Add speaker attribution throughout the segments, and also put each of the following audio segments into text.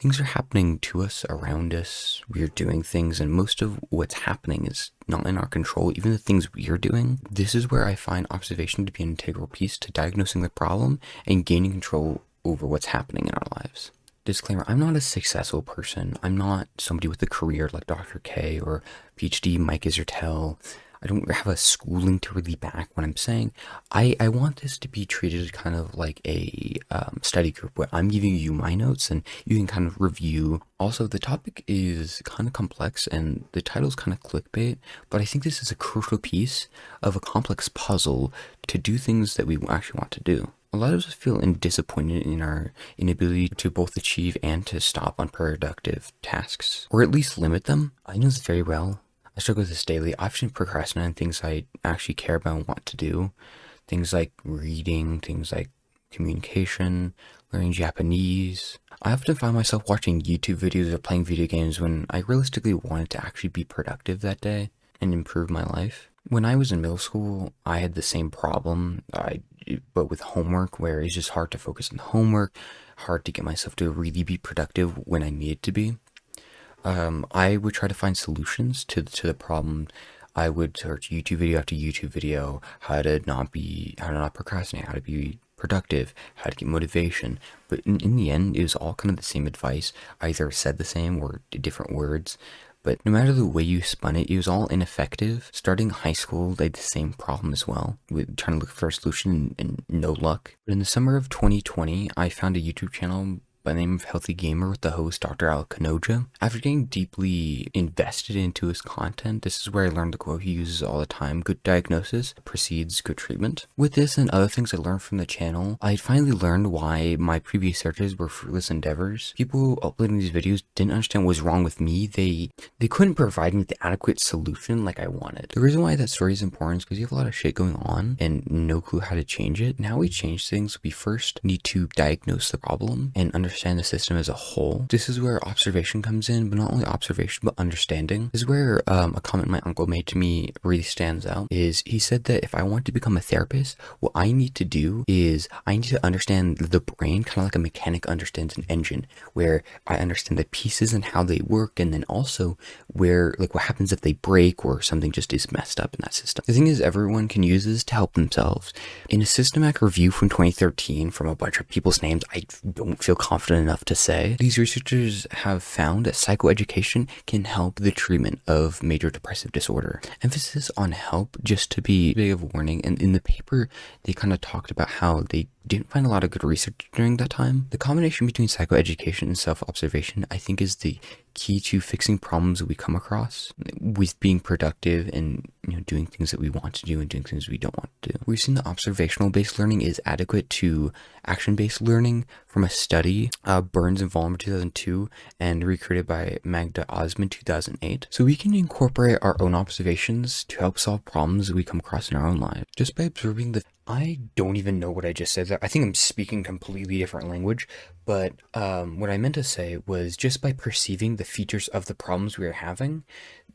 Speaker 1: Things are happening to us, around us, we're doing things, and most of what's happening is not in our control, even the things we are doing. This is where I find observation to be an integral piece to diagnosing the problem and gaining control over what's happening in our lives. Disclaimer, I'm not a successful person. I'm not somebody with a career like Dr. K or PhD Mike Isertel. I don't have a schooling to really back what I'm saying. I want this to be treated kind of like a study group where I'm giving you my notes and you can kind of review. Also, the topic is kind of complex and the title's kind of clickbait, but I think this is a crucial piece of a complex puzzle to do things that we actually want to do. A lot of us feel disappointed in our inability to both achieve and to stop unproductive tasks, or at least limit them. I know this very well. I struggle with this daily. I often procrastinate on things I actually care about and want to do. Things like reading, things like communication, learning Japanese. I often find myself watching YouTube videos or playing video games when I realistically wanted to actually be productive that day and improve my life. When I was in middle school, I had the same problem, but with homework, where it's just hard to focus on homework, hard to get myself to really be productive when I needed to be. I would try to find solutions to the problem. I would search YouTube video after YouTube video, how to not procrastinate, how to be productive, how to get motivation. But in the end, it was all kind of the same advice, either said the same or different words. But no matter the way you spun it, it was all ineffective. Starting high school, I had the same problem as well, with trying to look for a solution and no luck. But in the summer of 2020, I found a YouTube channel by the name of Healthy Gamer with the host Dr. Al Kanoja. After getting deeply invested into his content, this is where I learned the quote he uses all the time: good diagnosis precedes good treatment. With this and other things I learned from the channel, I finally learned why my previous searches were fruitless endeavors. People uploading these videos didn't understand what was wrong with me. They couldn't provide me the adequate solution like I wanted. The reason why that story is important is because you have a lot of shit going on and no clue how to change it. Now we change things. We first need to diagnose the problem and understand the system as a whole. This is where observation comes in, but not only observation, but understanding. This is where a comment my uncle made to me really stands out. Is he said that if I want to become a therapist, what I need to do is I need to understand the brain, kind of like a mechanic understands an engine, where I understand the pieces and how they work, and then also where, like, what happens if they break or something just is messed up in that system. The thing is, everyone can use this to help themselves. In a systematic review from 2013 from a bunch of people's names I don't feel confident enough to say, these researchers have found that psychoeducation can help the treatment of major depressive disorder. Emphasis on help, just to be big of a warning, and in the paper they kind of talked about how they didn't find a lot of good research during that time. The combination between psychoeducation and self-observation, I think, is the key to fixing problems that we come across with being productive and doing things that we want to do and doing things we don't want to do. We've seen that observational-based learning is adequate to action-based learning from a study, Burns and Vollmer 2002, and recreated by Magda Osman 2008. So we can incorporate our own observations to help solve problems that we come across in our own lives just by observing the. I don't even know what I just said there. I think I'm speaking completely different language, but what I meant to say was just by perceiving the features of the problems we are having,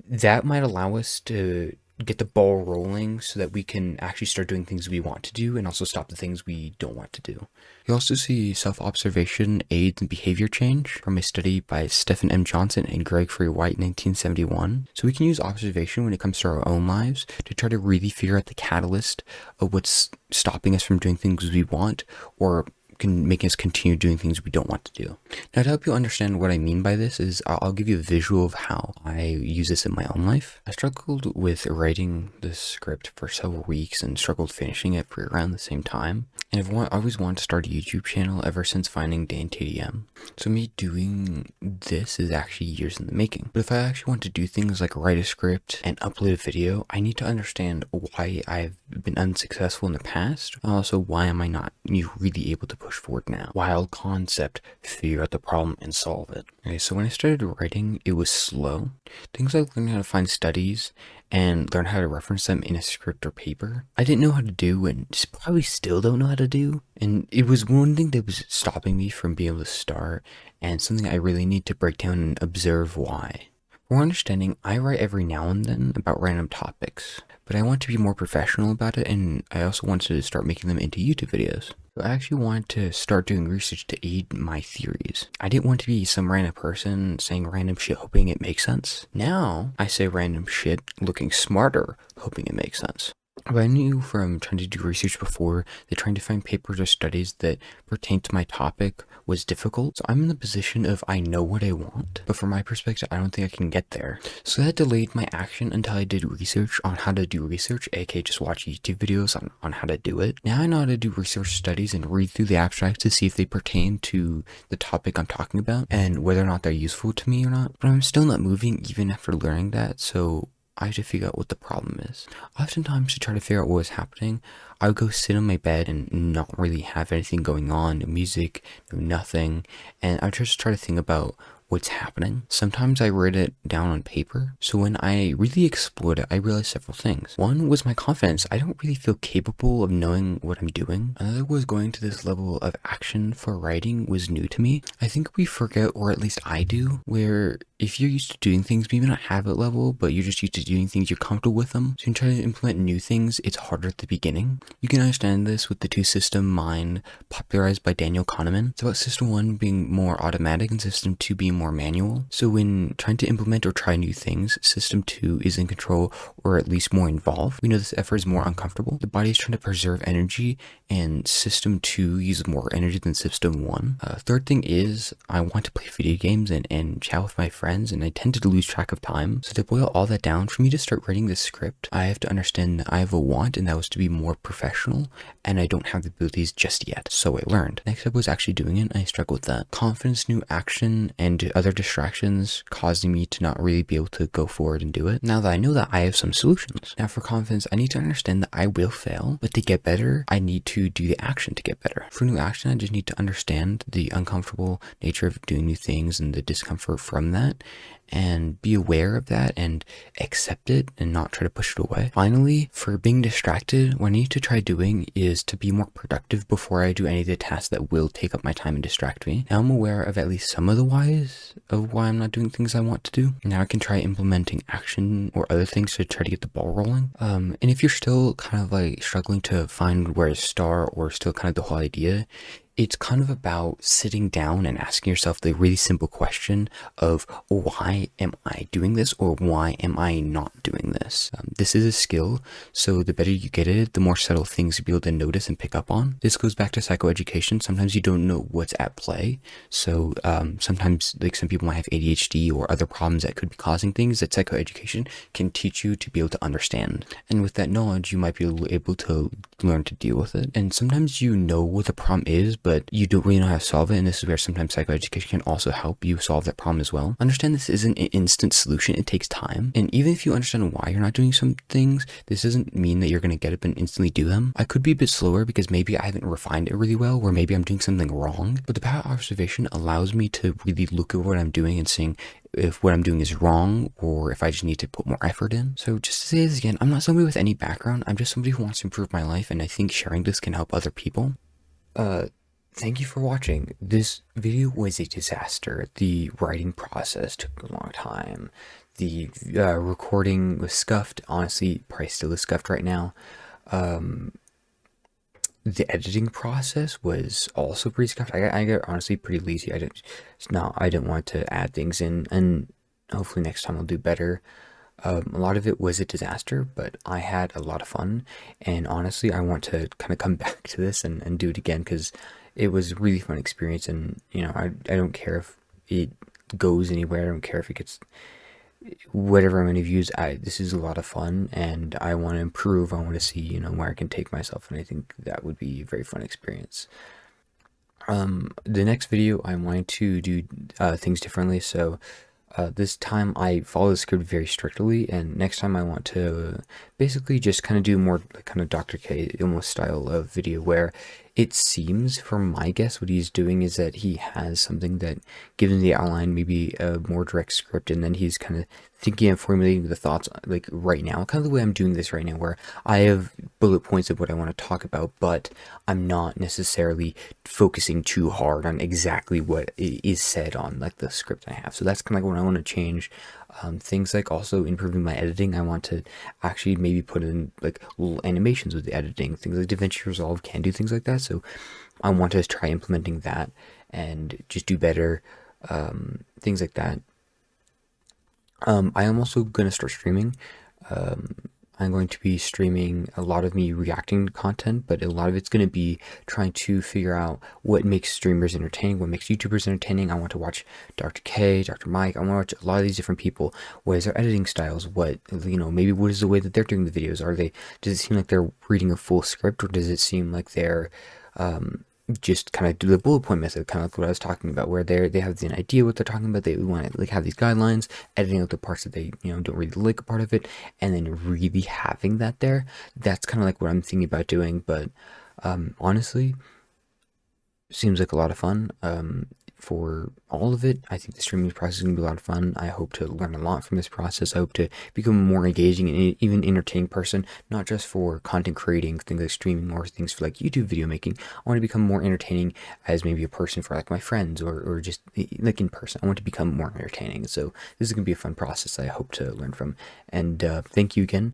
Speaker 1: that might allow us to get the ball rolling so that we can actually start doing things we want to do and also stop the things we don't want to do. You also see self-observation aids in behavior change from a study by Stephen M. Johnson and Greg Free White in 1971. So we can use observation when it comes to our own lives to try to really figure out the catalyst of what's stopping us from doing things we want or can make us continue doing things we don't want to do. Now, to help you understand what I mean by this is I'll give you a visual of how I use this in my own life. I struggled with writing this script for several weeks and struggled finishing it for around the same time. And I've always wanted to start a YouTube channel ever since finding Dan TDM. So me doing this is actually years in the making. But if I actually want to do things like write a script and upload a video, I need to understand why I've been unsuccessful in the past. Also, why am I not really able to push forward now? Wild concept, figure out the problem and solve it. Okay, so when I started writing, it was slow. Things like learning how to find studies and learn how to reference them in a script or paper, I didn't know how to do and probably still don't know how to do. And it was one thing that was stopping me from being able to start and something I really need to break down and observe why. For understanding, I write every now and then about random topics, but I want to be more professional about it, and I also want to start making them into YouTube videos. I actually wanted to start doing research to aid my theories. I didn't want to be some random person saying random shit hoping it makes sense. Now I say random shit looking smarter hoping it makes sense. But I knew from trying to do research before that trying to find papers or studies that pertain to my topic was difficult. So I'm in the position of I know what I want, but from my perspective, I don't think I can get there. So that delayed my action until I did research on how to do research, aka just watch YouTube videos on how to do it. Now I know how to do research studies and read through the abstracts to see if they pertain to the topic I'm talking about and whether or not they're useful to me or not. But I'm still not moving even after learning that, so I have to figure out what the problem is. Oftentimes, to try to figure out what was happening, I would go sit on my bed and not really have anything going on, no music, no nothing, and I would just try to think about what's happening. Sometimes I write it down on paper. So when I really explored it, I realized several things. One was my confidence. I don't really feel capable of knowing what I'm doing. Another was going to this level of action for writing was new to me. I think we forget, or at least I do, where if you're used to doing things, maybe not habit level, but you're just used to doing things, you're comfortable with them. So when you try to implement new things, it's harder at the beginning. You can understand this with the two-system mind popularized by Daniel Kahneman. It's about system 1 being more automatic and system 2 being more manual. So when trying to implement or try new things, system 2 is in control or at least more involved. We know this effort is more uncomfortable. The body is trying to preserve energy and system 2 uses more energy than system 1. Third thing is I want to play video games and chat with my friends, and I tend to lose track of time. So to boil all that down, for me to start writing this script, I have to understand that I have a want, and that was to be more professional, and I don't have the abilities just yet. So I learned. Next step was actually doing it, and I struggled with that. Confidence, new action, and other distractions causing me to not really be able to go forward and do it. Now that I know that, I have some solutions. Now for confidence, I need to understand that I will fail, but to get better, I need to do the action to get better. For new action, I just need to understand the uncomfortable nature of doing new things and the discomfort from that, and be aware of that and accept it and not try to push it away. Finally, for being distracted, what I need to try doing is to be more productive before I do any of the tasks that will take up my time and distract me. Now I'm aware of at least some of the whys of why I'm not doing things I want to do. Now I can try implementing action or other things to try to get the ball rolling. And if you're still kind of like struggling to find where to start or still kind of the whole idea, it's kind of about sitting down and asking yourself the really simple question of why am I doing this or why am I not doing this? This is a skill, so the better you get at it, the more subtle things you'll be able to notice and pick up on. This goes back to psychoeducation. Sometimes you don't know what's at play. So sometimes like some people might have ADHD or other problems that could be causing things that psychoeducation can teach you to be able to understand. And with that knowledge, you might be able to learn to deal with it. And sometimes you know what the problem is, but you don't really know how to solve it, and this is where sometimes psychoeducation can also help you solve that problem as well. Understand this isn't an instant solution, it takes time, and even if you understand why you're not doing some things, this doesn't mean that you're going to get up and instantly do them. I could be a bit slower because maybe I haven't refined it really well, or maybe I'm doing something wrong, but the power of observation allows me to really look at what I'm doing and seeing if what I'm doing is wrong or if I just need to put more effort in. So just to say this again, I'm not somebody with any background, I'm just somebody who wants to improve my life, and I think sharing this can help other people. Thank you for watching. This video was a disaster. The writing process took a long time. The recording was scuffed. Honestly, probably still is scuffed right now. The editing process was also pretty scuffed. I got honestly pretty lazy. I didn't want to add things in, and hopefully next time I'll do better. A lot of it was a disaster, but I had a lot of fun, and honestly I want to kind of come back to this and do it again because it was a really fun experience. And you know, I don't care if it goes anywhere, I don't care if it gets whatever many views. This is a lot of fun, and I want to improve. I want to see, you know, where I can take myself, and I think that would be a very fun experience. The next video I want to do things differently, so this time I follow the script very strictly, and next time I want to basically just kind of do more like kind of Dr. K almost style of video, where it seems from my guess what he's doing is that he has something that gives him the outline, maybe a more direct script, and then he's kind of thinking and formulating the thoughts like right now, kind of the way I'm doing this right now, where I have bullet points of what I want to talk about, but I'm not necessarily focusing too hard on exactly what is said on like the script I have. So that's kind of like what I want to change. Things like also improving my editing. I want to actually maybe put in like little animations with the editing. Things like DaVinci Resolve can do things like that. So I want to try implementing that and just do better, things like that. I am also going to start streaming. Um, I'm going to be streaming a lot of me reacting to content, but a lot of it's going to be trying to figure out what makes streamers entertaining, what makes YouTubers entertaining. I want to watch Dr. K, Dr. Mike. I want to watch a lot of these different people. What is their editing styles? What, maybe what is the way that they're doing the videos? Does it seem like they're reading a full script, or does it seem like they're, just kind of do the bullet point method, kind of like what I was talking about, where they have an idea what they're talking about. They want to have these guidelines, editing out the parts that they don't really like a part of it, and then really having that there. That's kind of like what I'm thinking about doing. But honestly, seems like a lot of fun. For all of it, I think the streaming process is going to be a lot of fun. I hope to learn a lot from this process. I hope to become a more engaging and even entertaining person, not just for content creating, things like streaming, or things for like YouTube video making. I want to become more entertaining as maybe a person for like my friends, or just like in person. I want to become more entertaining. So this is going to be a fun process I hope to learn from. And thank you again